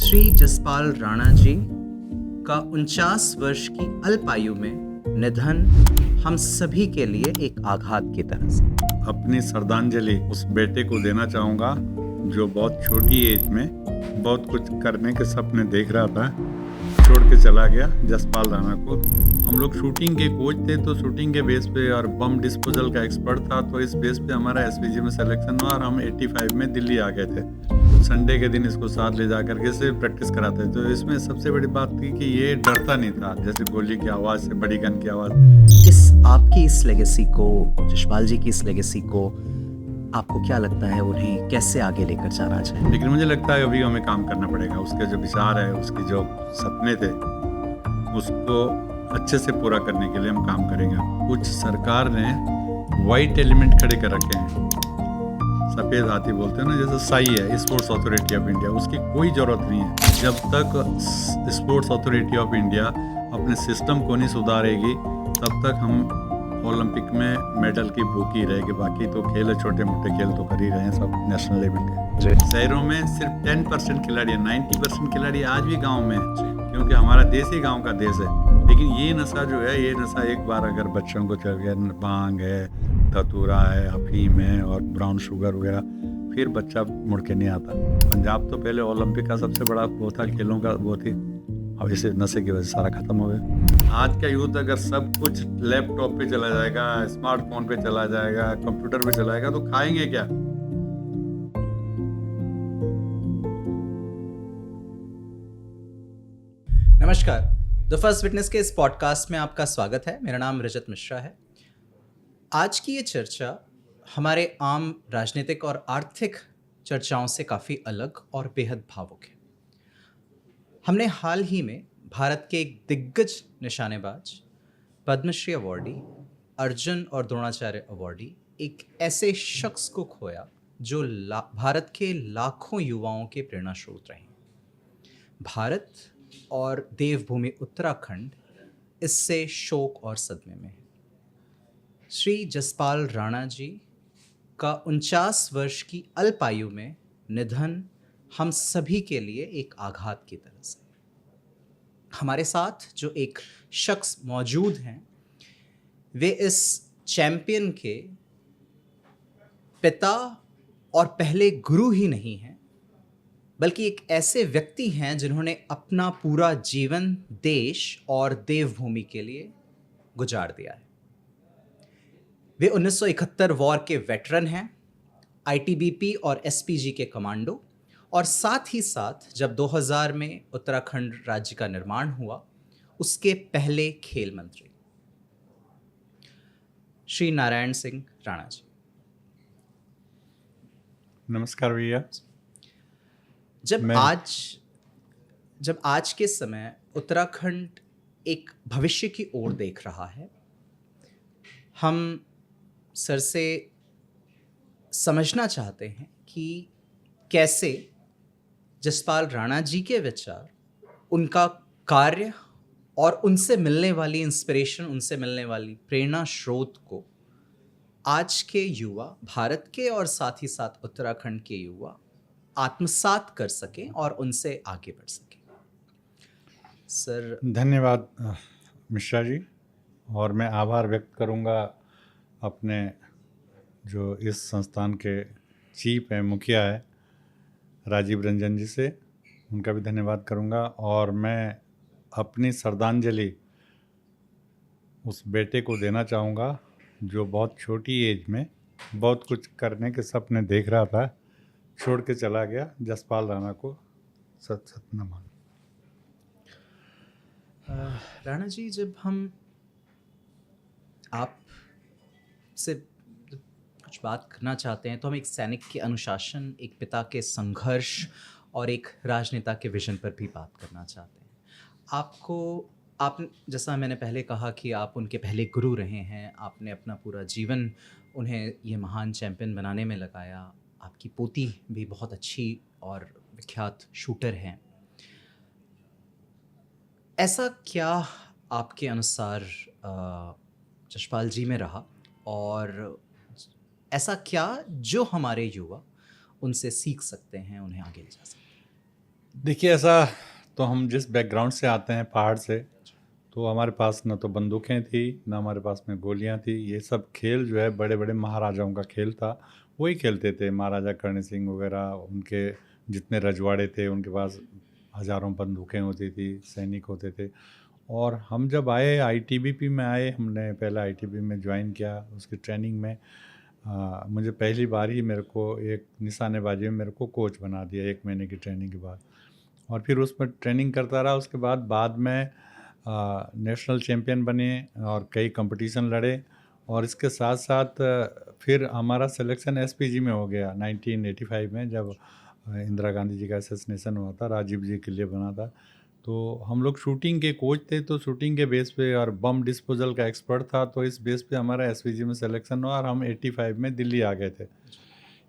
श्री जसपाल राणा जी का 49 वर्ष की अल्प आयु में निधन हम सभी के लिए एक आघात की तरह से। अपनी श्रद्धांजलि उस बेटे को देना चाहूँगा जो बहुत छोटी एज में बहुत कुछ करने के सपने देख रहा था, छोड़ के चला गया। जसपाल राणा को हम लोग शूटिंग के कोच थे, तो शूटिंग के बेस पे और बम डिस्पोजल का एक्सपर्ट था, तो इस बेस पे हमारा एसपीजी में सिलेक्शन हुआ और हम 85 में दिल्ली आ गए थे। संडे के दिन इसको साथ ले जाकर के से प्रैक्टिस कराते थे। तो इसमें सबसे बड़ी बात थी कि ये डरता नहीं था, जैसे गोली की आवाज़ से, बड़ी गन की आवाज़। आपकी इस लेगेसी को, जसपाल जी की इस लेगेसी को आपको क्या लगता है उन्हें कैसे आगे लेकर जाना चाहिए? लेकिन मुझे लगता है अभी हमें काम करना पड़ेगा। उसके जो विचार है, उसके जो सपने थे, उसको अच्छे से पूरा करने के लिए हम काम करेंगे। कुछ सरकार ने वाइट एलिमेंट खड़े कर रखे हैं, सफ़ेद हाथी बोलते हैं ना, जैसे साई है स्पोर्ट्स अथॉरिटी ऑफ इंडिया, उसकी कोई ज़रूरत नहीं है। जब तक स्पोर्ट्स अथॉरिटी ऑफ इंडिया अपने सिस्टम को नहीं सुधारेगी, तब तक हम ओलंपिक में मेडल की भूख ही रहेगी। बाकी तो खेल है, छोटे मोटे खेल तो कर ही रहे हैं सब नेशनल लेवल के। शहरों में सिर्फ 10% खिलाड़ी है, 90% खिलाड़ी आज भी गांव में है, क्योंकि हमारा देश ही गांव का देश है। लेकिन ये नशा जो है, ये नशा एक बार अगर बच्चों को चल गया, भांग है, धतूरा है, अफीम है और ब्राउन शुगर वगैरह, फिर बच्चा मुड़ के नहीं आता। पंजाब तो पहले ओलंपिक का सबसे बड़ा वो था, खेलों का वो थी, अब इसे नशे की वजह से सारा खत्म हो गया। आज का यूथ अगर सब कुछ लैपटॉप पे चला जाएगा, स्मार्टफोन पे चला जाएगा, कंप्यूटर पे चलाएगा, तो खाएंगे क्या? नमस्कार, द फर्स्ट विटनेस के इस पॉडकास्ट में आपका स्वागत है। मेरा नाम रजत मिश्रा है। आज की ये चर्चा हमारे आम राजनीतिक और आर्थिक चर्चाओं से काफ़ी अलग और बेहद भावुक है। हमने हाल ही में भारत के एक दिग्गज निशानेबाज, पद्मश्री अवॉर्डी, अर्जुन और द्रोणाचार्य अवॉर्डी, एक ऐसे शख्स को खोया जो भारत के लाखों युवाओं के प्रेरणा स्रोत रहे। भारत और देवभूमि उत्तराखंड इससे शोक और सदमे में है। श्री जसपाल राणा जी का 49 वर्ष की अल्प आयु में निधन हम सभी के लिए एक आघात की तरह से। हमारे साथ जो एक शख्स मौजूद हैं, वे इस चैंपियन के पिता और पहले गुरु ही नहीं हैं, बल्कि एक ऐसे व्यक्ति हैं जिन्होंने अपना पूरा जीवन देश और देवभूमि के लिए गुजार दिया है। वे 1971 वॉर के वेटरन हैं, आईटीबीपी और एसपीजी के कमांडो, और साथ ही साथ जब 2000 में उत्तराखंड राज्य का निर्माण हुआ, उसके पहले खेल मंत्री श्री नारायण सिंह राणा जी। नमस्कार भैया। जब आज के समय उत्तराखंड एक भविष्य की ओर देख रहा है, हम सर से समझना चाहते हैं कि कैसे जसपाल राणा जी के विचार, उनका कार्य और उनसे मिलने वाली इंस्पिरेशन, उनसे मिलने वाली प्रेरणा स्रोत को आज के युवा, भारत के और साथ ही साथ उत्तराखंड के युवा आत्मसात कर सकें और उनसे आगे बढ़ सकें। सर, धन्यवाद मिश्रा जी। और मैं आभार व्यक्त करूंगा अपने जो इस संस्थान के चीफ हैं, मुखिया है, राजीव रंजन जी से, उनका भी धन्यवाद करूंगा। और मैं अपनी श्रद्धांजलि उस बेटे को देना चाहूँगा जो बहुत छोटी एज में बहुत कुछ करने के सपने देख रहा था, छोड़ के चला गया। जसपाल राणा को सत सत नमन। राणा जी, जब हम आप से कुछ बात करना चाहते हैं, तो हम एक सैनिक के अनुशासन, एक पिता के संघर्ष और एक राजनेता के विजन पर भी बात करना चाहते हैं। आप जैसा मैंने पहले कहा कि आप उनके पहले गुरु रहे हैं, आपने अपना पूरा जीवन उन्हें ये महान चैंपियन बनाने में लगाया। आपकी पोती भी बहुत अच्छी और विख्यात शूटर हैं। ऐसा क्या आपके अनुसार जसपाल जी में रहा, और ऐसा क्या जो हमारे युवा उनसे सीख सकते हैं, उन्हें आगे ले जा सकते हैं? देखिए, ऐसा तो हम जिस बैकग्राउंड से आते हैं पहाड़ से, तो हमारे पास न तो बंदूकें थी, ना हमारे पास में गोलियां थी। ये सब खेल जो है बड़े बड़े महाराजाओं का खेल था, वही खेलते थे। महाराजा कर्ण सिंह वगैरह, उनके जितने रजवाड़े थे उनके पास हज़ारों बंदूकें होती थी, सैनिक होते थे। और हम जब आए आईटीबीपी में आए, हमने पहले आईटीबीपी में ज्वाइन किया। उसकी ट्रेनिंग में मुझे पहली बार ही मेरे को एक निशानेबाजी में मेरे को कोच बना दिया 1 महीने की ट्रेनिंग के बाद। और फिर उसमें ट्रेनिंग करता रहा। उसके बाद में नेशनल चैम्पियन बने और कई कंपटीशन लड़े। और इसके साथ साथ फिर हमारा सिलेक्शन एसपीजी में हो गया 1985 में, जब इंदिरा गांधी जी का असैसिनेशन हुआ था, राजीव जी के लिए बना था। तो हम लोग शूटिंग के कोच थे, तो शूटिंग के बेस पे और बम डिस्पोजल का एक्सपर्ट था, तो इस बेस पे हमारा एसपीजी में सिलेक्शन हुआ और हम 85 में दिल्ली आ गए थे।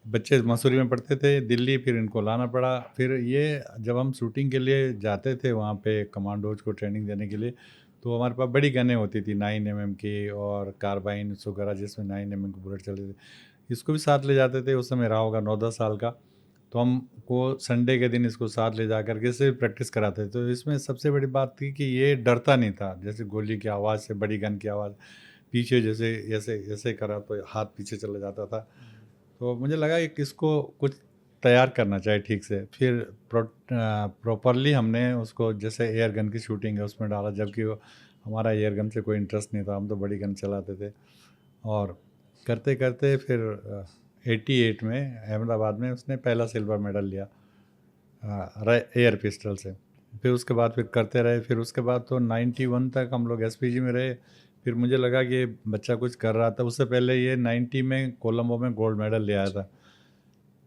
बच्चे मसूरी में पढ़ते थे, दिल्ली फिर इनको लाना पड़ा। फिर ये जब हम शूटिंग के लिए जाते थे वहाँ पे कमांडोज को ट्रेनिंग देने के लिए, तो हमारे पास बड़ी गनें होती थी 9mm की और कार्बाइन वगैरह, जिसमें 9mm के बुलेट चलते थे। इसको भी साथ ले जाते थे। उस समय रहा होगा 9-10 साल का। तो हमको संडे के दिन इसको साथ ले जा कर के इससे प्रैक्टिस कराते थे। तो इसमें सबसे बड़ी बात थी कि ये डरता नहीं था। जैसे गोली की आवाज़ से, बड़ी गन की आवाज़, पीछे जैसे ऐसे ऐसे करा तो हाथ पीछे चला जाता था। तो मुझे लगा कि इसको कुछ तैयार करना चाहिए ठीक से। फिर प्रॉपरली हमने उसको, जैसे एयर गन की शूटिंग है उसमें डाला, जबकि हमारा एयर गन से कोई इंटरेस्ट नहीं था, हम तो बड़ी गन चलाते थे। और करते करते फिर 88 में अहमदाबाद में उसने पहला सिल्वर मेडल लिया एयर पिस्टल से। फिर उसके बाद फिर करते रहे। फिर उसके बाद तो 91 तक हम लोग एसपीजी में रहे। फिर मुझे लगा कि ये बच्चा कुछ कर रहा था। उससे पहले ये 90 में कोलंबो में गोल्ड मेडल ले आया था,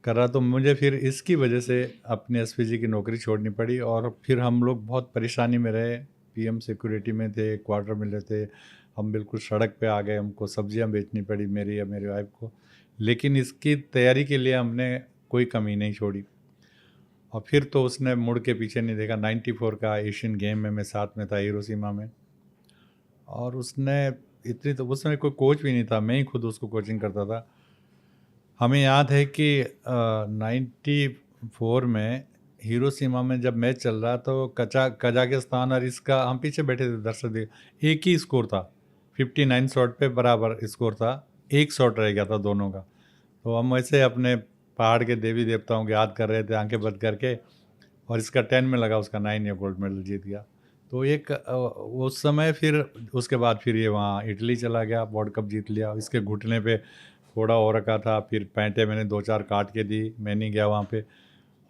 कर रहा। तो मुझे फिर इसकी वजह से अपनी एसपीजी की नौकरी छोड़नी पड़ी। और फिर हम लोग बहुत परेशानी में रहे। पीएम सिक्योरिटी में थे, क्वार्टर में रहते, हम बिल्कुल सड़क पे आ गए। हमको सब्जियां बेचनी पड़ी मेरी या मेरी वाइफ को। लेकिन इसकी तैयारी के लिए हमने कोई कमी नहीं छोड़ी। और फिर तो उसने मुड़ के पीछे नहीं देखा। 94 का एशियन गेम में मैं साथ में था, हिरोशिमा में। और उसने इतनी, तो उस समय कोई कोच भी नहीं था, मैं ही खुद उसको कोचिंग करता था। हमें याद है कि 94 में हिरोशिमा में जब मैच चल रहा तो कजाकिस्तान और इसका, हम पीछे बैठे थे दर्शक, एक ही स्कोर था, 59 शॉट पे बराबर स्कोर था। एक शॉट रह गया था दोनों का। तो हम वैसे अपने पहाड़ के देवी देवताओं को याद कर रहे थे आंखें बंद करके। और इसका 10 में लगा, उसका 9 या गोल्ड मेडल जीत गया। तो एक उस समय फिर उसके बाद फिर ये वहाँ इटली चला गया, वर्ल्ड कप जीत लिया। इसके घुटने पे फोड़ा हो रखा था, फिर पैंटे मैंने 2-4 काट के दी। मैं नहीं गया वहाँ पे,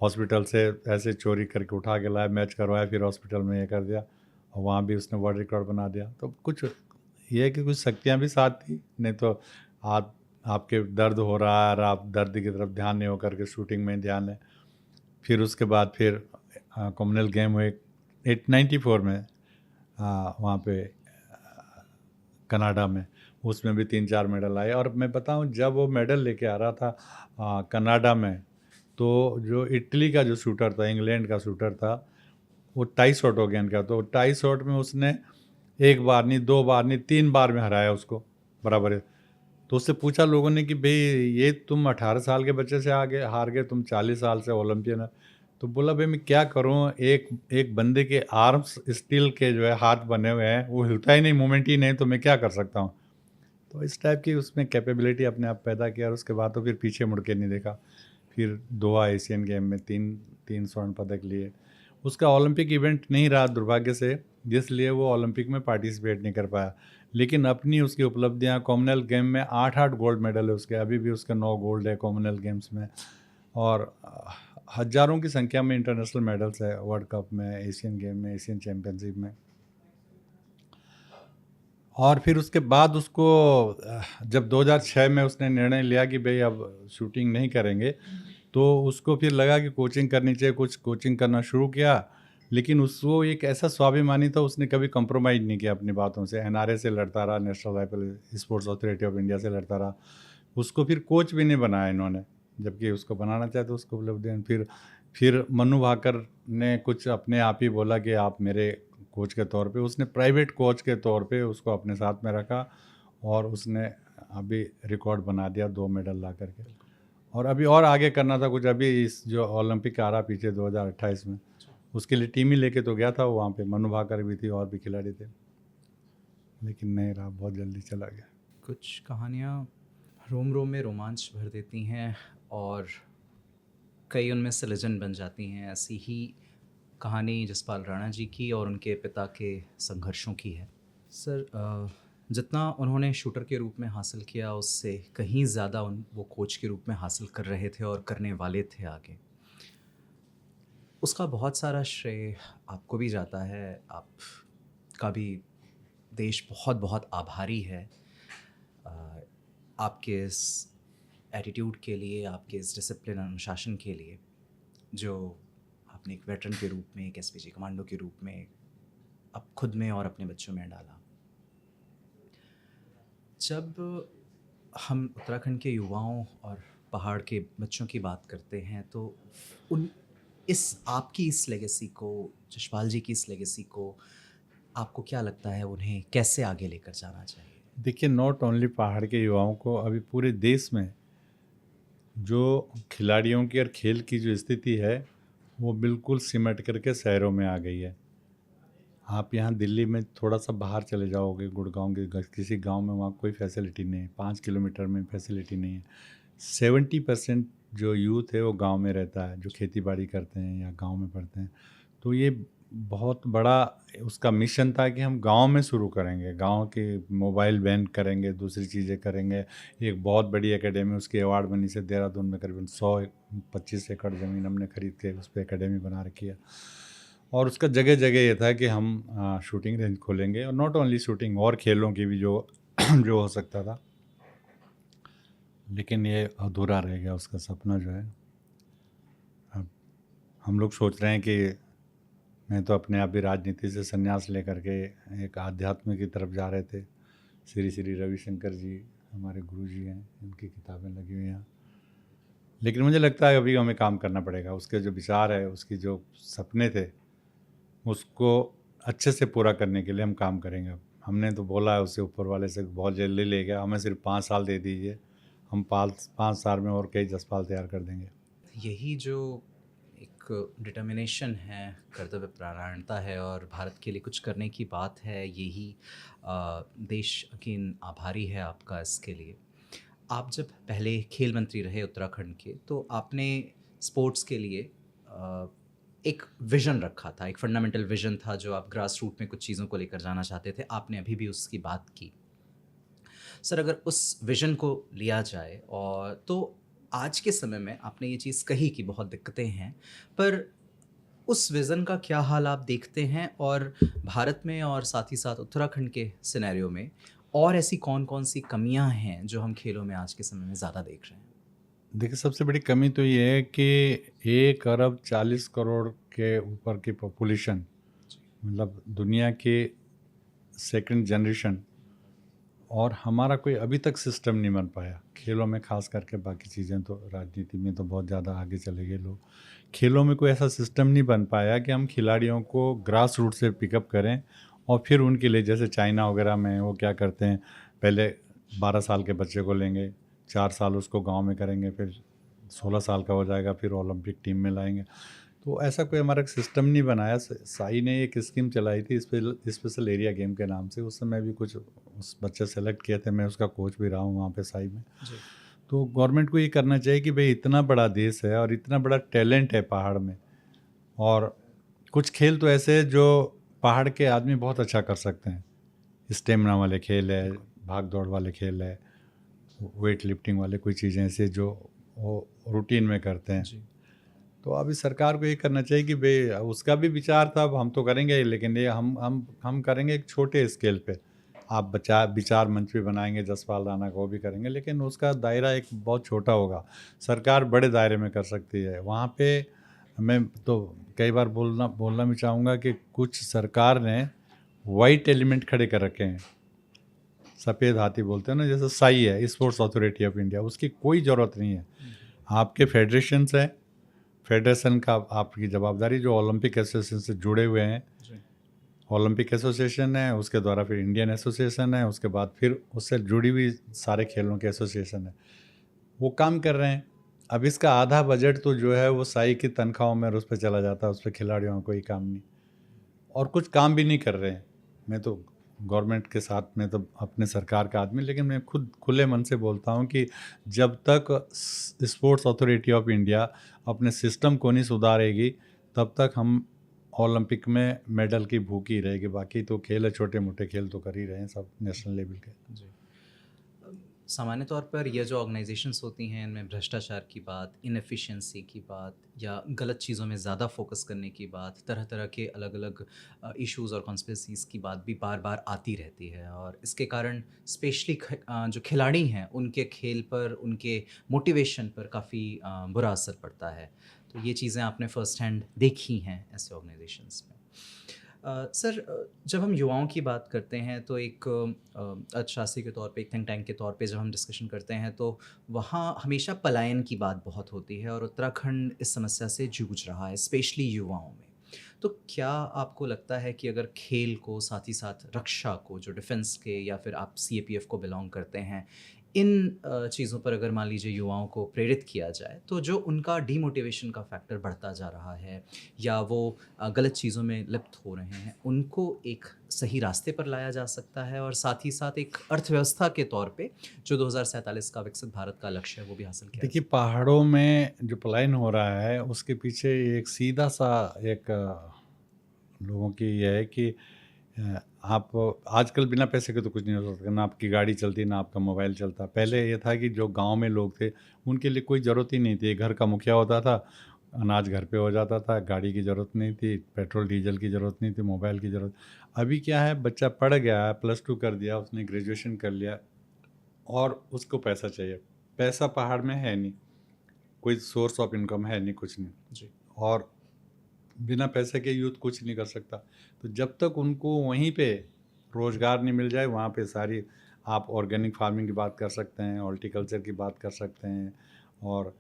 हॉस्पिटल से ऐसे चोरी करके उठा के लाया, मैच करवाया, फिर हॉस्पिटल में ये कर दिया। और वहाँ भी उसने वर्ल्ड रिकॉर्ड बना दिया। तो कुछ ये है कि कुछ शक्तियाँ भी साथ थी, नहीं तो आप आपके दर्द हो रहा है और आप दर्द की तरफ ध्यान नहीं हो करके शूटिंग में ध्यान है। फिर उसके बाद फिर कॉमनवेल्थ गेम हुए 94 में वहाँ पे कनाडा में। उसमें भी 3-4 मेडल आए। और मैं बताऊँ, जब वो मेडल लेके आ रहा था कनाडा में, तो जो इटली का जो शूटर था, इंग्लैंड का शूटर था, वो टाई शॉट हो गया इनका। तो टाई शॉट में उसने 1 बार नहीं, 2 बार नहीं, 3 बार में हराया उसको बराबर है। तो उससे पूछा लोगों ने कि भाई ये तुम 18 साल के बच्चे से आगे हार गए, तुम 40 साल से ओलंपियन है। तो बोला भाई मैं क्या करूं, एक बंदे के आर्म्स स्टील के जो है हाथ बने हुए हैं, वो हिलता ही नहीं, मूवमेंट ही नहीं, तो मैं क्या कर सकता हूं। तो इस टाइप की उसमें कैपेबिलिटी अपने आप पैदा किया। और उसके बाद तो फिर पीछे मुड़ के नहीं देखा। फिर दोहा एशियन गेम में तीन तीन स्वर्ण पदक लिए। उसका ओलंपिक इवेंट नहीं रहा दुर्भाग्य से, जिसलिए वो ओलंपिक में पार्टिसिपेट नहीं कर पाया। लेकिन अपनी उसकी उपलब्धियां, कॉमनवेल्थ गेम में 8-8 गोल्ड मेडल है उसके, अभी भी उसका 9 गोल्ड है कॉमनवेल्थ गेम्स में। और हज़ारों की संख्या में इंटरनेशनल मेडल्स है, वर्ल्ड कप में, एशियन गेम में, एशियन चैम्पियनशिप में। और फिर उसके बाद उसको जब 2006 में उसने निर्णय लिया कि भाई अब शूटिंग नहीं करेंगे, तो उसको फिर लगा कि कोचिंग करनी चाहिए, कुछ कोचिंग करना शुरू किया। लेकिन उसको एक ऐसा स्वाभिमानी था, उसने कभी कंप्रोमाइज़ नहीं किया अपनी बातों से। एनआरए से लड़ता रहा, national rifle sports authority of India से लड़ता रहा। उसको फिर कोच भी नहीं बनाया इन्होंने, जबकि उसको बनाना चाहते उसको उपलब्धि। फिर मनु भाकर ने कुछ अपने आप ही बोला कि आप मेरे कोच के तौर पे, उसने प्राइवेट कोच के तौर पे उसको अपने साथ में रखा। और उसने अभी रिकॉर्ड बना दिया 2 मेडल ला करके। और अभी और आगे करना था कुछ। अभी इस जो ओलंपिक आ रहा पीछे 2028 में, उसके लिए टीम ही लेके तो गया था वहाँ पे। मनु भाकर भी थी और भी खिलाड़ी थे, लेकिन नहीं रहा, बहुत जल्दी चला गया। कुछ कहानियाँ रोम रोम में रोमांच भर देती हैं और कई उनमें से लेजेंड बन जाती हैं। ऐसी ही कहानी जसपाल राणा जी की और उनके पिता के संघर्षों की है। सर, जितना उन्होंने शूटर के रूप में हासिल किया उससे कहीं ज़्यादा वो कोच के रूप में हासिल कर रहे थे और करने वाले थे आगे। उसका बहुत सारा श्रेय आपको भी जाता है। आपका भी देश बहुत बहुत आभारी है आपके इस एटीट्यूड के लिए, आपके इस डिसिप्लिन अनुशासन के लिए, जो आपने एक वेटरन के रूप में, एक एसपीजी कमांडो के रूप में अब खुद में और अपने बच्चों में डाला। जब हम उत्तराखंड के युवाओं और पहाड़ के बच्चों की बात करते हैं तो आपकी इस लेगेसी को, जशपाल जी की इस लेगेसी को, आपको क्या लगता है उन्हें कैसे आगे लेकर जाना चाहिए? देखिए, नॉट ओनली पहाड़ के युवाओं को, अभी पूरे देश में जो खिलाड़ियों की और खेल की जो स्थिति है वो बिल्कुल सिमट करके शहरों में आ गई है। आप यहाँ दिल्ली में थोड़ा सा बाहर चले जाओगे, गुड़गांव के किसी गांव में, वहाँ कोई फैसिलिटी नहीं है। 5 किलोमीटर में फैसिलिटी नहीं है। 70% जो यूथ है वो गांव में रहता है, जो खेती बाड़ी करते हैं या गांव में पढ़ते हैं। तो ये बहुत बड़ा उसका मिशन था कि हम गांव में शुरू करेंगे, गांव के मोबाइल बैन करेंगे, दूसरी चीज़ें करेंगे। एक बहुत बड़ी एकेडमी, उसकी अवार्ड बनी से देहरादून में करीबन 125 एकड़ ज़मीन हमने खरीद के उस पर एकेडमी बना रखी है। और उसका जगह जगह ये था कि हम शूटिंग रेंज खोलेंगे, और नॉट ओनली शूटिंग, और खेलों की भी जो जो हो सकता था। लेकिन ये अधूरा रह गया उसका सपना जो है। अब हम लोग सोच रहे हैं कि मैं तो अपने आप भी राजनीति से संन्यास लेकर के एक आध्यात्म की तरफ जा रहे थे। श्री श्री रविशंकर जी हमारे गुरु जी हैं, उनकी किताबें लगी हुई हैं। लेकिन मुझे लगता है अभी हमें काम करना पड़ेगा। उसके जो विचार है, उसकी जो सपने थे, उसको अच्छे से पूरा करने के लिए हम काम करेंगे। हमने तो बोला है उससे, ऊपर वाले से बहुत जल्दी ले गया, हमें सिर्फ 5 साल दे दीजिए, हम 5 साल में और कई जसपाल तैयार कर देंगे। यही जो एक डिटर्मिनेशन है, कर्तव्य परायणता है और भारत के लिए कुछ करने की बात है, यही देश यकीन आभारी है आपका इसके लिए। आप जब पहले खेल मंत्री रहे उत्तराखंड के, तो आपने स्पोर्ट्स के लिए एक विज़न रखा था, एक फंडामेंटल विज़न था जो आप ग्रास रूट में कुछ चीज़ों को लेकर जाना चाहते थे। आपने अभी भी उसकी बात की। सर, अगर उस विज़न को लिया जाए और तो आज के समय में आपने ये चीज़ कही कि बहुत दिक्कतें हैं, पर उस विज़न का क्या हाल आप देखते हैं? और भारत में और साथ ही साथ उत्तराखंड के सिनेरियो में और ऐसी कौन-कौन सी कमियां हैं जो हम खेलों में आज के समय में ज़्यादा देख रहे हैं? देखिए, सबसे बड़ी कमी तो ये है कि 1 अरब 40 करोड़ के ऊपर की पॉपुलेशन, मतलब दुनिया की सेकंड जनरेशन, और हमारा कोई अभी तक सिस्टम नहीं बन पाया खेलों में। खास करके बाकी चीज़ें तो राजनीति में तो बहुत ज़्यादा आगे चले गए लोग। खेलों में कोई ऐसा सिस्टम नहीं बन पाया कि हम खिलाड़ियों को ग्रास रूट से पिकअप करें और फिर उनके लिए, जैसे चाइना वगैरह में वो क्या करते हैं, पहले 12 साल के बच्चे को लेंगे, 4 साल उसको गांव में करेंगे, फिर 16 साल का हो जाएगा, फिर ओलंपिक टीम में लाएंगे। तो ऐसा कोई हमारा सिस्टम नहीं बनाया। साई ने एक स्कीम चलाई थी स्पेशल एरिया गेम के नाम से। उस समय भी कुछ उस बच्चे सेलेक्ट किए थे, मैं उसका कोच भी रहा हूँ वहाँ पे साई में। तो गवर्नमेंट को ये करना चाहिए कि भाई इतना बड़ा देश है और इतना बड़ा टैलेंट है पहाड़ में, और कुछ खेल तो ऐसे हैं जो पहाड़ के आदमी बहुत अच्छा कर सकते हैं। स्टेमिना वाले खेल है, भाग दौड़ वाले खेल है, वेट लिफ्टिंग वाले कोई चीज़ें ऐसे जो वो रूटीन में करते हैं। तो अभी सरकार को ये करना चाहिए कि भाई, उसका भी विचार था, अब हम तो करेंगे, लेकिन ये हम करेंगे एक छोटे स्केल पे। आप विचार मंच भी बनाएंगे, जसपाल राणा को भी करेंगे, लेकिन उसका दायरा एक बहुत छोटा होगा। सरकार बड़े दायरे में कर सकती है। वहाँ पे मैं तो कई बार बोलना भी चाहूँगा कि कुछ सरकार ने वाइट एलिमेंट खड़े कर रखे हैं, सफ़ेद हाथी बोलते हैं ना, जैसे साई है, स्पोर्ट्स अथॉरिटी ऑफ इंडिया, उसकी कोई ज़रूरत नहीं है। आपके फेडरेशंस हैं, फेडरेशन का आपकी जवाबदारी, जो ओलंपिक एसोसिएशन से जुड़े हुए हैं, ओलंपिक एसोसिएशन है, उसके द्वारा फिर इंडियन एसोसिएशन है, उसके बाद फिर उससे जुड़ी हुई सारे खेलों के एसोसिएशन है, वो काम कर रहे हैं। अब इसका आधा बजट तो जो है वो साई की तनख्वाहों में और उस पर चला जाता है, उस पर खिलाड़ियों का कोई काम नहीं, और कुछ काम भी नहीं कर रहे हैं। मैं तो गवर्नमेंट के साथ में तो अपने सरकार का आदमी, लेकिन मैं खुद खुले मन से बोलता हूँ कि जब तक स्पोर्ट्स अथॉरिटी ऑफ इंडिया अपने सिस्टम को नहीं सुधारेगी तब तक हम ओलंपिक में मेडल की भूख ही रहेगी। बाकी तो खेल है, छोटे मोटे खेल तो कर ही रहे हैं सब नेशनल लेवल के। जी। सामान्य तौर पर ये जो ऑर्गेनाइजेशंस होती हैं इनमें भ्रष्टाचार की बात, इनएफिशिएंसी की बात या गलत चीज़ों में ज़्यादा फोकस करने की बात, तरह तरह के अलग अलग इश्यूज़ और कॉन्स्पिरेसीज़ की बात भी बार बार आती रहती है, और इसके कारण स्पेशली जो खिलाड़ी हैं उनके खेल पर, उनके मोटिवेशन पर काफ़ी बुरा असर पड़ता है। तो ये चीज़ें आपने फ़र्स्ट हैंड देखी हैं ऐसे ऑर्गेनाइजेशंस में। सर, जब हम युवाओं की बात करते हैं तो एक अर्थशास्त्री के तौर पे, एक थिंक टैंक के तौर पे जब हम डिस्कशन करते हैं तो वहाँ हमेशा पलायन की बात बहुत होती है, और उत्तराखंड इस समस्या से जूझ रहा है, स्पेशली युवाओं में। तो क्या आपको लगता है कि अगर खेल को साथ ही साथ रक्षा को, जो डिफेंस के, या फिर आप सीएपीएफ को बिलोंग करते हैं, इन चीज़ों पर अगर मान लीजिए युवाओं को प्रेरित किया जाए तो जो उनका डीमोटिवेशन का फैक्टर बढ़ता जा रहा है या वो गलत चीज़ों में लिप्त हो रहे हैं, उनको एक सही रास्ते पर लाया जा सकता है, और साथ ही साथ एक अर्थव्यवस्था के तौर पे जो 2047 का विकसित भारत का लक्ष्य है वो भी हासिल किया देखिए, पहाड़ों में जो पलायन हो रहा है उसके पीछे एक सीधा सा एक लोगों की यह है कि आप आजकल बिना पैसे के तो कुछ नहीं हो सकता, ना आपकी गाड़ी चलती ना आपका मोबाइल चलता। पहले ये था कि जो गांव में लोग थे उनके लिए कोई ज़रूरत ही नहीं थी, घर का मुखिया होता था, अनाज घर पे हो जाता था, गाड़ी की ज़रूरत नहीं थी, पेट्रोल डीजल की ज़रूरत नहीं थी, मोबाइल की ज़रूरत। अभी क्या है, बच्चा पढ़ गया है, +2 कर दिया, उसने ग्रेजुएशन कर लिया और उसको पैसा चाहिए। पैसा पहाड़ में है नहीं, कोई सोर्स ऑफ इनकम है नहीं, कुछ नहीं। जी। और बिना पैसे के यूथ कुछ नहीं कर सकता। तो जब तक उनको वहीं पे रोज़गार नहीं मिल जाए, वहाँ पे सारी आप ऑर्गेनिक फार्मिंग की बात कर सकते हैं, हॉर्टिकल्चर की बात कर सकते हैं, और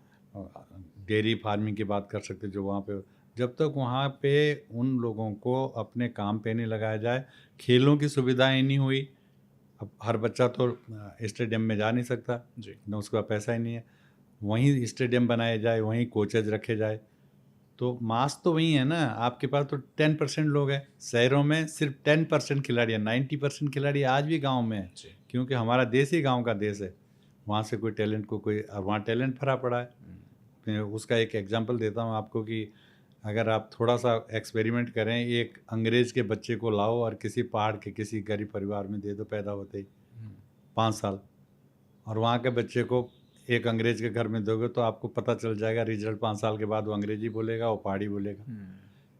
डेयरी फार्मिंग की बात कर सकते हैं जो वहाँ पे, जब तक वहाँ पे उन लोगों को अपने काम पे नहीं लगाया जाए, खेलों की सुविधाएं नहीं हुई। अब हर बच्चा तो स्टेडियम में जा नहीं सकता जी। न, उसके पास पैसा ही नहीं है। वहीं स्टेडियम बनाए जाए, वहीं कोचेज रखे जाए, तो मास तो वही है ना। आपके पास तो 10% लोग हैं, शहरों में सिर्फ 10% खिलाड़ी है, 90% खिलाड़ी आज भी गांव में है, जी। क्योंकि हमारा देश ही गांव का देश है। वहाँ से कोई टैलेंट को कोई, वहाँ टैलेंट भरा पड़ा है। मैं उसका एक एग्जांपल देता हूँ आपको कि अगर आप थोड़ा सा एक्सपेरिमेंट करें, एक अंग्रेज़ के बच्चे को लाओ और किसी पहाड़ के किसी गरीब परिवार में दे दो पैदा होते ही 5 साल, और वहाँ के बच्चे को एक अंग्रेज के घर में दोगे तो आपको पता चल जाएगा रिजल्ट 5 साल के बाद वो अंग्रेजी बोलेगा, वो पहाड़ी बोलेगा।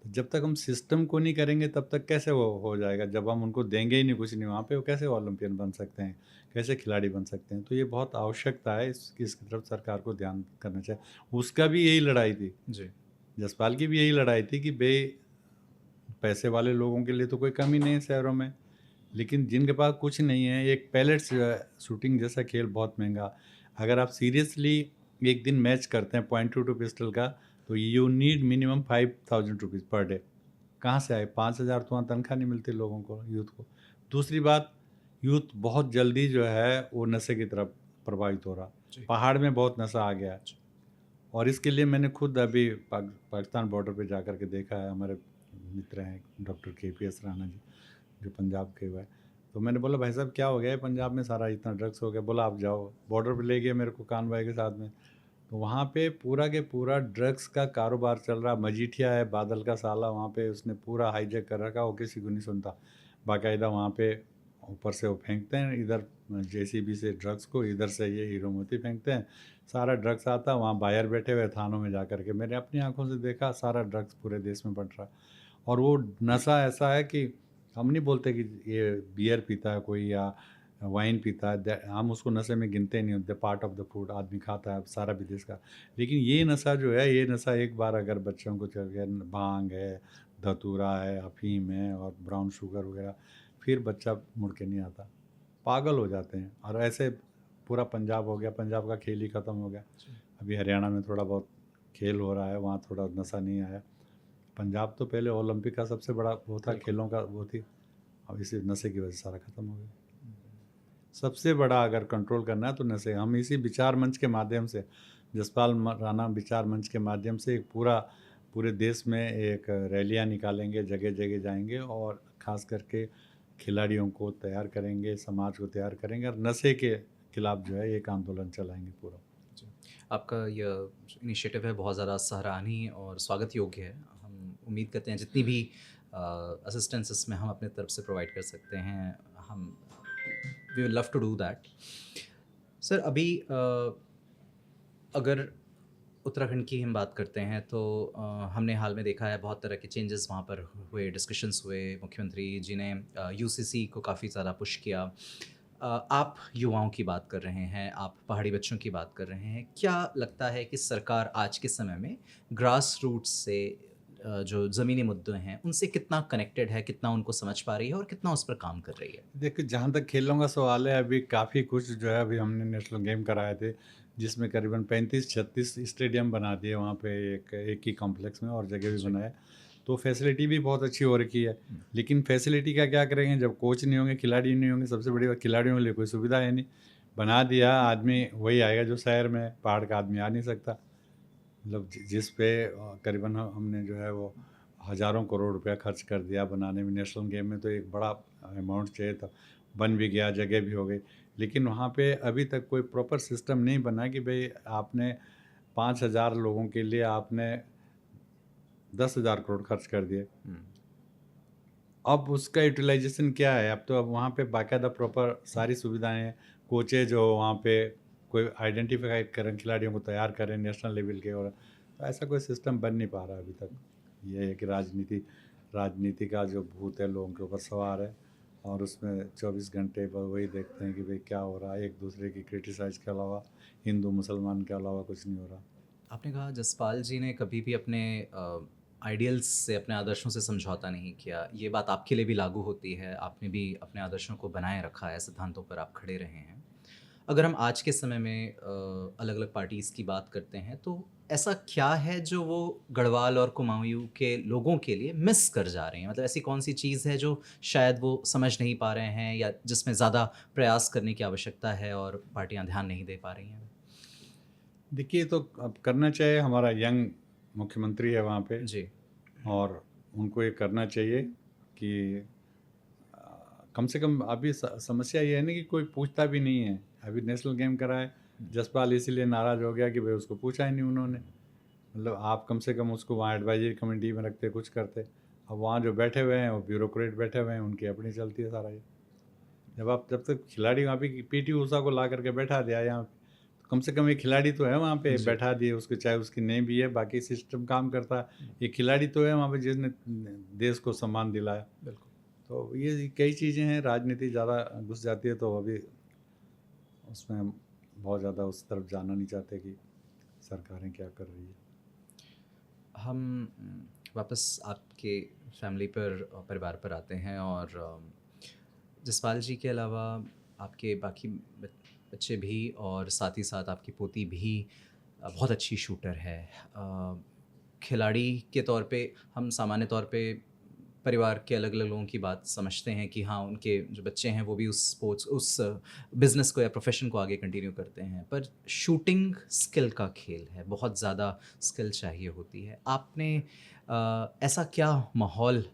तो जब तक हम सिस्टम को नहीं करेंगे तब तक कैसे वो हो जाएगा। जब हम उनको देंगे ही नहीं कुछ नहीं वहाँ पे, वो कैसे ओलंपियन बन सकते हैं, कैसे खिलाड़ी बन सकते हैं। तो ये बहुत आवश्यकता है, इसकी तरफ सरकार को ध्यान करना चाहिए। उसका भी यही लड़ाई थी, जी। जसपाल की भी यही लड़ाई थी कि पैसे वाले लोगों के लिए तो कोई कमी नहीं है शहरों में, लेकिन जिनके पास कुछ नहीं है, एक पैलेट्स शूटिंग जैसा खेल बहुत महंगा। अगर आप सीरियसली एक दिन मैच करते हैं .22 पिस्टल का, तो you need minimum 5000 rupees per day. कहाँ से आए 5000? तो वहाँ तनख्वाह नहीं मिलती लोगों को, यूथ को। दूसरी बात, यूथ बहुत जल्दी जो है वो नशे की तरफ प्रभावित हो रहा। पहाड़ में बहुत नशा आ गया है, और इसके लिए मैंने खुद अभी पाकिस्तान बॉर्डर पे जा कर के देखा है। हमारे मित्र हैं डॉक्टर KPS राणा जी, जो पंजाब के हुए। तो मैंने बोला भाई साहब क्या हो गया है पंजाब में, सारा इतना ड्रग्स हो गया। बोला आप जाओ बॉर्डर पे, ले गए मेरे को कान भाई के साथ में। तो वहाँ पे पूरा के पूरा ड्रग्स का कारोबार चल रहा। मजीठिया है, बादल का साला, वहाँ पे उसने पूरा हाईजैक कर रखा, वो किसी को नहीं सुनता। बाकायदा वहाँ पे ऊपर से वो फेंकते हैं, इधर JCB से ड्रग्स को, इधर से ये हीरो मोती फेंकते हैं, सारा ड्रग्स आता है। वहाँ बायर बैठे हुए थानों में जा कर के, मैंने अपनी आंखों से देखा, सारा ड्रग्स पूरे देश में बढ़ रहा। और वो नशा ऐसा है कि हम नहीं बोलते कि ये बियर पीता है कोई या वाइन पीता है, हम उसको नशे में गिनते नहीं होते। पार्ट ऑफ द फूड आदमी खाता है सारा विदेश का। लेकिन ये नशा जो है, ये नशा एक बार अगर बच्चों को चल गया, भांग है, धतूरा है, अफीम है और ब्राउन शुगर वगैरह, फिर बच्चा मुड़ के नहीं आता, पागल हो जाते हैं। और ऐसे पूरा पंजाब हो गया, पंजाब का खेल ही ख़त्म हो गया। अभी हरियाणा में थोड़ा बहुत खेल हो रहा है, वहाँ थोड़ा नशा नहीं आया। पंजाब तो पहले ओलंपिक का सबसे बड़ा वो था, खेलों का वो थी, अब इसी नशे की वजह से सारा ख़त्म हो गया। सबसे बड़ा अगर कंट्रोल करना है तो नशे, हम इसी विचार मंच के माध्यम से जसपाल राणा विचार मंच के माध्यम से एक पूरे देश में एक रैलियां निकालेंगे, जगह जगह जाएंगे और ख़ास करके खिलाड़ियों को तैयार करेंगे, समाज को तैयार करेंगे और नशे के खिलाफ जो है एक आंदोलन चलाएंगे पूरा। जी। आपका यह इनिशिएटिव है बहुत ज़्यादा सराहनीय और स्वागत योग्य है। हम उम्मीद करते हैं जितनी भी असिस्टेंस इसमें हम अपने तरफ से प्रोवाइड कर सकते हैं, हम we will love to do that. Sir अभी अगर उत्तराखंड की हम बात करते हैं तो हमने हाल में देखा है बहुत तरह के चेंजेस वहाँ पर हुए, डिस्कशंस हुए, मुख्यमंत्री जी ने यूसीसी को काफ़ी ज़्यादा पुश किया। आप युवाओं की बात कर रहे हैं, आप पहाड़ी बच्चों की बात कर रहे हैं, क्या लगता है कि सरकार आज के समय में ग्रास रूट्स से जो ज़मीनी मुद्दे हैं उनसे कितना कनेक्टेड है, कितना उनको समझ पा रही है और कितना उस पर काम कर रही है? देखिए, जहाँ तक खेलों का सवाल है, अभी काफ़ी कुछ जो है अभी हमने नेशनल गेम कराए थे, जिसमें करीबन 35-36 स्टेडियम बना दिए वहाँ पे एक ही कॉम्प्लेक्स में और जगह भी बनाए। तो फैसिलिटी भी बहुत अच्छी हो रखी है। लेकिन फैसिलिटी का क्या करेंगे जब कोच नहीं होंगे, खिलाड़ी नहीं होंगे, सबसे बड़ी बात खिलाड़ियों के लिए कोई सुविधा है नहीं। बना दिया, आदमी वही आएगा जो शहर में, पहाड़ का आदमी आ नहीं सकता। मतलब जिस पे करीबन हमने जो है वो हज़ारों करोड़ रुपया खर्च कर दिया बनाने में। नेशनल गेम में तो एक बड़ा अमाउंट चाहिए था, बन भी गया, जगह भी हो गई, लेकिन वहाँ पे अभी तक कोई प्रॉपर सिस्टम नहीं बना कि भाई आपने 5,000 लोगों के लिए आपने 10,000 करोड़ खर्च कर दिए। अब उसका यूटिलाइजेशन क्या है? अब तो अब वहाँ पे बाकायदा प्रॉपर सारी सुविधाएं हैं, कोचेज हो वहाँ पे, कोई आइडेंटिफाई करें, खिलाड़ियों को तैयार करें नेशनल लेवल के, और तो ऐसा कोई सिस्टम बन नहीं पा रहा अभी तक। ये है कि राजनीति का जो भूत है लोगों के ऊपर सवार है और उसमें 24 घंटे बस वही देखते हैं कि भाई क्या हो रहा है, एक दूसरे की क्रिटिसाइज के अलावा, हिंदू मुसलमान के अलावा कुछ नहीं हो रहा। आपने कहा जसपाल जी ने कभी भी अपने आइडियल्स से, अपने आदर्शों से समझौता नहीं किया। ये बात आपके लिए भी लागू होती है, आपने भी अपने आदर्शों को बनाए रखा है, सिद्धांतों पर आप खड़े रहे हैं। अगर हम आज के समय में अलग अलग पार्टीज़ की बात करते हैं तो ऐसा क्या है जो वो गढ़वाल और कुमाऊं के लोगों के लिए मिस कर जा रहे हैं? मतलब ऐसी कौन सी चीज़ है जो शायद वो समझ नहीं पा रहे हैं या जिसमें ज़्यादा प्रयास करने की आवश्यकता है और पार्टियां ध्यान नहीं दे पा रही हैं? देखिए, तो अब करना चाहिए, हमारा यंग मुख्यमंत्री है वहाँ पे, जी। और उनको ये करना चाहिए कि कम से कम अभी समस्या ये है ना कि कोई पूछता भी नहीं है। अभी नेशनल गेम कराए, जसपाल इसीलिए नाराज़ हो गया कि भाई उसको पूछा ही नहीं उन्होंने। मतलब आप कम से कम उसको वहाँ एडवाइजरी कमेटी में रखते, कुछ करते। अब वहाँ जो बैठे हुए हैं वो ब्यूरोक्रेट बैठे हुए हैं, उनकी अपनी चलती है सारा ये। जब तक खिलाड़ी वहाँ पे पीटी ऊषा को ला करके बैठा दिया यहाँ पे, तो कम से कम एक खिलाड़ी तो है वहाँ पे, जी। बैठा दिए उसको, चाहे उसकी नहीं भी है, बाकी सिस्टम काम करता है। एक खिलाड़ी तो है वहाँ पे जिसने देश को सम्मान दिलाया। बिल्कुल। तो ये कई चीज़ें हैं, राजनीति ज़्यादा घुस जाती है तो अभी उसमें हम बहुत ज़्यादा उस तरफ जाना नहीं चाहते कि सरकारें क्या कर रही है। हम वापस आपके फैमिली पर, परिवार पर आते हैं और जसपाल जी के अलावा आपके बाकी बच्चे भी और साथ ही साथ आपकी पोती भी बहुत अच्छी शूटर है। खिलाड़ी के तौर पे हम सामान्य तौर पे परिवार के अलग अलग लोगों की बात समझते हैं कि हाँ, उनके जो बच्चे हैं वो भी उस स्पोर्ट्स, उस बिज़नेस को या प्रोफेशन को आगे कंटिन्यू करते हैं, पर शूटिंग स्किल का खेल है, बहुत ज़्यादा स्किल चाहिए होती है। आपने ऐसा क्या माहौल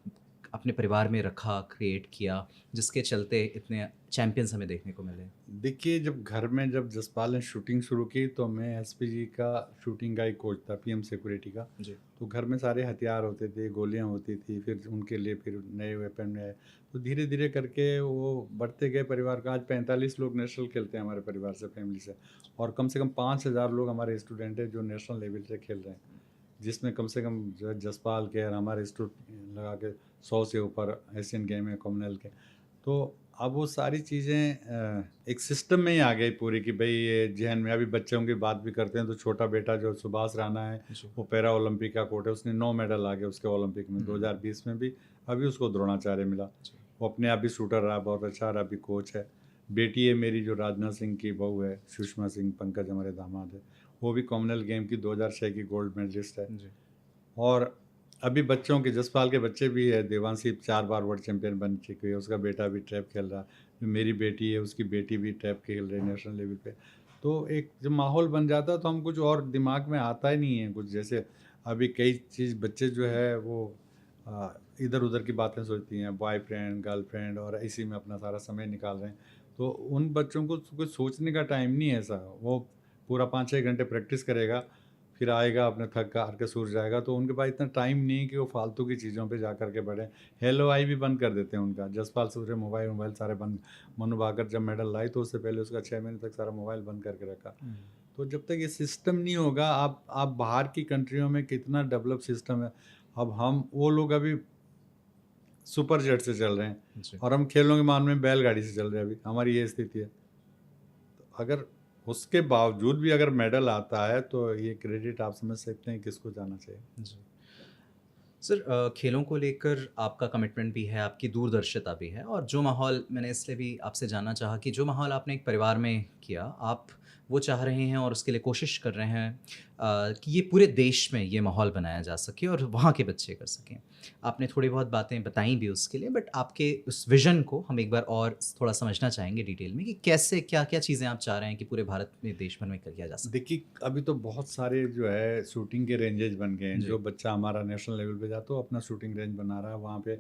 अपने परिवार में रखा, क्रिएट किया, जिसके चलते इतने चैंपियंस हमें देखने को मिले? देखिए, जब घर में जब जसपाल ने शूटिंग शुरू की तो मैं एसपीजी का शूटिंग का ही कोच था, पीएम सिक्योरिटी का। जी। तो घर में सारे हथियार होते थे, गोलियां होती थी, फिर उनके लिए फिर नए वेपन में आए। तो धीरे धीरे करके वो बढ़ते गए परिवार का। आज 45 लोग नेशनल खेलते हैं हमारे परिवार से, फैमिली से, और कम से कम 5,000 लोग हमारे स्टूडेंट हैं जो नेशनल लेवल से खेल रहे हैं, जिसमें कम से कम जो है जसपाल के और हमारे स्टूडेंट लगा के 100 से ऊपर एशियन गेम है, कॉमनवेल्थ के। तो अब वो सारी चीज़ें एक सिस्टम में ही आ गई पूरी कि भाई ये जहन में। अभी बच्चों की बात भी करते हैं तो छोटा बेटा जो सुभाष राणा है, वो पैरा ओलंपिक का कोट है, उसने 9 मेडल आ गए उसके ओलंपिक में, 2020 में भी। अभी उसको द्रोणाचार्य मिला। वो अपने आप भी शूटर रहा, बहुत अच्छा रहा, अभी कोच है। बेटी है मेरी जो राजनाथ सिंह की बहू है, सुषमा सिंह, पंकज हमारे दामाद है, वो भी कॉमनवेल्थ गेम की 2006 की गोल्ड मेडलिस्ट है। जी। और अभी बच्चों के, जसपाल के बच्चे भी है, देवांशी 4 बार वर्ल्ड चैंपियन बन चुकी है, उसका बेटा भी ट्रैप खेल रहा है। जो मेरी बेटी है उसकी बेटी भी ट्रैप खेल रही है नेशनल लेवल पे। तो एक जब माहौल बन जाता है तो हम कुछ और दिमाग में आता ही नहीं है कुछ। जैसे अभी कई चीज़ बच्चे जो है वो इधर उधर की बातें सोचती हैं, बॉयफ्रेंड गर्लफ्रेंड, और इसी में अपना सारा समय निकाल रहे हैं। तो उन बच्चों को कुछ सोचने का टाइम नहीं है ऐसा। वो पूरा 5-6 घंटे प्रैक्टिस करेगा, फिर आएगा अपने थक हार के सूर जाएगा। तो उनके पास इतना टाइम नहीं है कि वो फालतू की चीज़ों पे जा कर के बढ़े। हेलो आई भी बंद कर देते हैं उनका। जसपाल सूर्य मोबाइल सारे बंद। मनु भाकर जब मेडल लाई तो उससे पहले उसका 6 महीने तक सारा मोबाइल बंद करके रखा। तो जब तक ये सिस्टम नहीं होगा, आप बाहर की कंट्रियों में कितना डेवलप सिस्टम है। अब हम वो लोग अभी सुपर जेट से चल रहे हैं जी। और हम खेलों के मामले में बैलगाड़ी से चल रहे हैं। अभी हमारी ये स्थिति है। तो अगर उसके बावजूद भी अगर मेडल आता है तो ये क्रेडिट आप समझ सकते हैं किसको जाना चाहिए। जी। सर खेलों को लेकर आपका कमिटमेंट भी है, आपकी दूरदर्शिता भी है, और जो माहौल मैंने इसलिए भी आपसे जानना चाहा कि जो माहौल आपने एक परिवार में किया, आप वो चाह रहे हैं और उसके लिए कोशिश कर रहे हैं कि ये पूरे देश में ये माहौल बनाया जा सके और वहाँ के बच्चे कर सकें। आपने थोड़ी बहुत बातें बताई भी उसके लिए, बट आपके उस विज़न को हम एक बार और थोड़ा समझना चाहेंगे डिटेल में कि कैसे क्या-क्या चीज़ें आप चाह रहे हैं कि पूरे भारत में, देश भर में किया जा सके? देखिए अभी तो बहुत सारे जो है शूटिंग के रेंजेज बन गए हैं। जी। जो बच्चा हमारा नेशनल लेवल पे जाता है वो अपना शूटिंग रेंज बना रहा है वहाँ पे।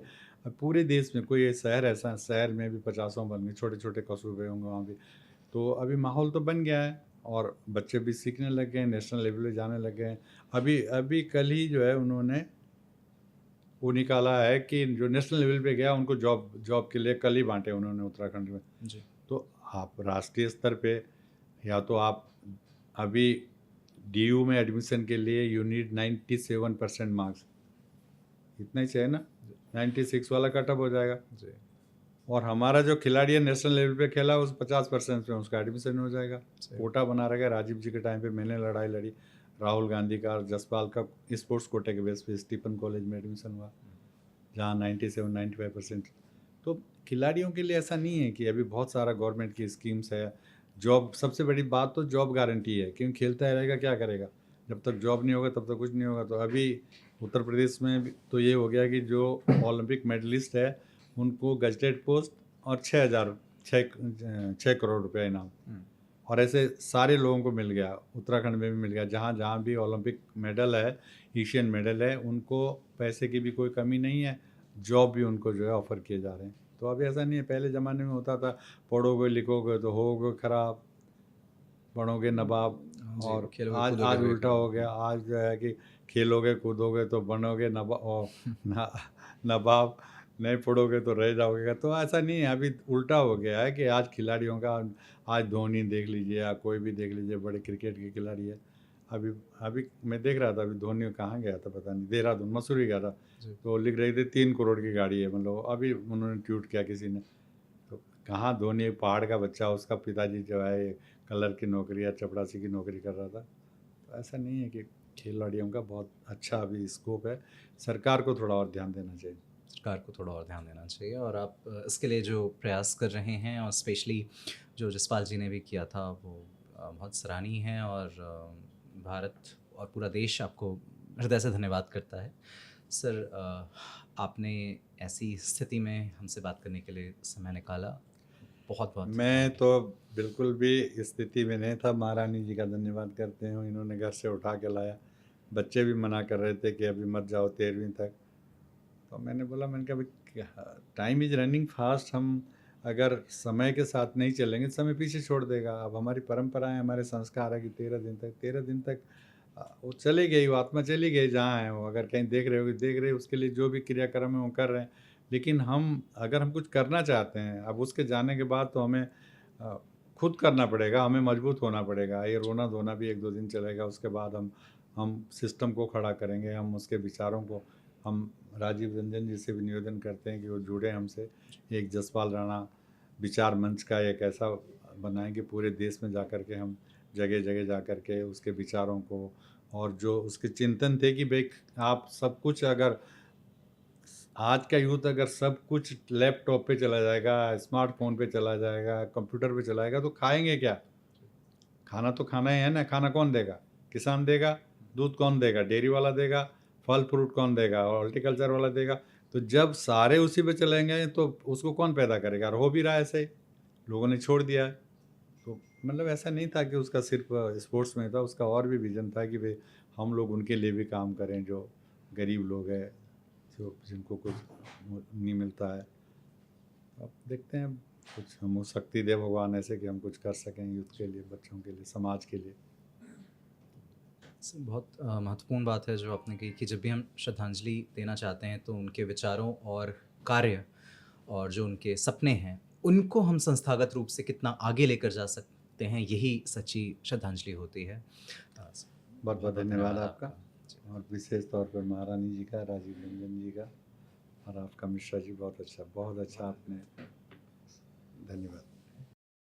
अब पूरे देश में कोई शहर ऐसा, शहर में भी 50 बन गए, छोटे छोटे कस्बे होंगे वहाँ भी। तो अभी माहौल तो बन गया है और बच्चे भी सीखने लग गए हैं, नेशनल लेवल पे जाने लग गए हैं। अभी अभी कल ही जो है उन्होंने वो निकाला है कि जो नेशनल लेवल पे गया उनको जॉब जॉब के लिए कल ही बांटे उन्होंने उत्तराखंड में। जी। तो आप राष्ट्रीय स्तर पे, या तो आप अभी डीयू में एडमिशन के लिए यू नीड 97% मार्क्स, इतना ही चाहिए ना। 96 वाला कटअप हो जाएगा। जी। और हमारा जो खिलाड़ी है नेशनल लेवल पे खेला उस 50% में उसका एडमिशन हो जाएगा। सही। कोटा बना रखा है। राजीव जी के टाइम पे मैंने लड़ाई लड़ी, राहुल गांधी का और जसपाल का स्पोर्ट्स कोटे के बेस पे स्टीफन कॉलेज में एडमिशन हुआ, जहाँ 97-95%। तो खिलाड़ियों के लिए ऐसा नहीं है कि अभी बहुत सारा गवर्नमेंट की स्कीम्स है। जॉब, सबसे बड़ी बात तो जॉब गारंटी है, क्योंकि खेलता रहेगा क्या करेगा। जब तक जॉब नहीं होगा तब तक कुछ नहीं होगा। तो अभी उत्तर प्रदेश में भी तो ये हो गया कि जो ओलंपिक मेडलिस्ट है उनको गजटेड पोस्ट और 6 करोड़ रुपया इनाम, और ऐसे सारे लोगों को मिल गया। उत्तराखंड में भी मिल गया। जहाँ जहाँ भी ओलंपिक मेडल है, एशियन मेडल है, उनको पैसे की भी कोई कमी नहीं है। जॉब भी उनको जो है ऑफ़र किए जा रहे हैं। तो अभी ऐसा नहीं है। पहले ज़माने में होता था पढ़ोगे लिखोगे तो होगे खराब, बनोगे नवाब। जी, और खेलोगे आज कूदोगे आज हुए उल्टा हो गया। आज जो है कि खेलोगे कूदोगे तो बनोगे नवाब, नहीं पढ़ोगे तो रह जाओगे। तो ऐसा नहीं है, अभी उल्टा हो गया है कि आज खिलाड़ियों का, आज धोनी देख लीजिए या कोई भी देख लीजिए, बड़े क्रिकेट के खिलाड़ी है। अभी अभी मैं देख रहा था, अभी धोनी कहाँ गया था पता नहीं, देहरादून मसूरी गया था। जी। तो लिख रहे थे 3 करोड़ की गाड़ी है, मतलब अभी उन्होंने ट्वीट किया किसी ने। तो कहाँ, धोनी एक पहाड़ का बच्चा, उसका पिताजी जो है कलर की नौकरी या चपरासी की नौकरी कर रहा था। तो ऐसा नहीं है कि खिलाड़ियों का बहुत अच्छा अभी स्कोप है। सरकार को थोड़ा और ध्यान देना चाहिए। सरकार को थोड़ा और ध्यान देना चाहिए, और आप इसके लिए जो प्रयास कर रहे हैं, और स्पेशली जो जसपाल जी ने भी किया था, वो बहुत सराहनीय है, और भारत और पूरा देश आपको हृदय से धन्यवाद करता है। सर आपने ऐसी स्थिति में हमसे बात करने के लिए समय निकाला, बहुत बहुत मैं तो बिल्कुल भी स्थिति में नहीं था। महारानी जी का धन्यवाद करते हैं, इन्होंने घर से उठा के लाया। बच्चे भी मना कर रहे थे कि अभी मत जाओ 13वीं तक। तो मैंने बोला, मैंने कहा भाई टाइम इज़ रनिंग फास्ट। हम अगर समय के साथ नहीं चलेंगे समय पीछे छोड़ देगा। अब हमारी परंपराएं, हमारे संस्कार है कि 13 दिन तक वो चली गई, वो आत्मा चली गई जहाँ है वो। अगर कहीं देख रहे हो, देख रहे हो, उसके लिए जो भी क्रियाक्रम है वो कर रहे हैं। लेकिन अगर हम कुछ करना चाहते हैं, अब उसके जाने के बाद तो हमें खुद करना पड़ेगा, हमें मजबूत होना पड़ेगा। ये रोना धोना भी 1-2 दिन चलेगा, उसके बाद हम सिस्टम को खड़ा करेंगे, हम उसके विचारों को। हम राजीव रंजन जी से भी निवेदन करते हैं कि वो जुड़े हमसे। एक जसपाल राणा विचार मंच का एक ऐसा बनाएंगे पूरे देश में, जा कर के हम जगह जगह जा कर के उसके विचारों को, और जो उसके चिंतन थे कि भाई आप सब कुछ, अगर आज का यूथ अगर सब कुछ लैपटॉप पे चला जाएगा, स्मार्टफोन पे चला जाएगा, कंप्यूटर पे चलाएगा, तो खाएंगे क्या? खाना तो खाना ही है ना। खाना कौन देगा? किसान देगा। दूध कौन देगा? डेयरी वाला देगा। फल फ्रूट कौन देगा? हॉर्टिकल्चर वाला देगा। तो जब सारे उसी पे चलेंगे तो उसको कौन पैदा करेगा? और हो भी रहा है ऐसे ही, लोगों ने छोड़ दिया है। तो मतलब ऐसा नहीं था कि उसका सिर्फ स्पोर्ट्स में था, उसका और भी विजन था कि भाई हम लोग उनके लिए भी काम करें, जो गरीब लोग हैं, जो जिनको कुछ नहीं मिलता है। अब देखते हैं, कुछ हम शक्ति दे भगवान ऐसे कि हम कुछ कर सकें यूथ के लिए, बच्चों के लिए, समाज के लिए। बहुत महत्वपूर्ण बात है जो आपने कही कि जब भी हम श्रद्धांजलि देना चाहते हैं तो उनके विचारों और कार्य और जो उनके सपने हैं उनको हम संस्थागत रूप से कितना आगे लेकर जा सकते हैं, यही सच्ची श्रद्धांजलि होती है। बहुत बहुत धन्यवाद आपका, और विशेष तौर पर महारानी जी का, राजीव रंजन जी का, और आपका मिश्रा जी, बहुत अच्छा आपने, धन्यवाद।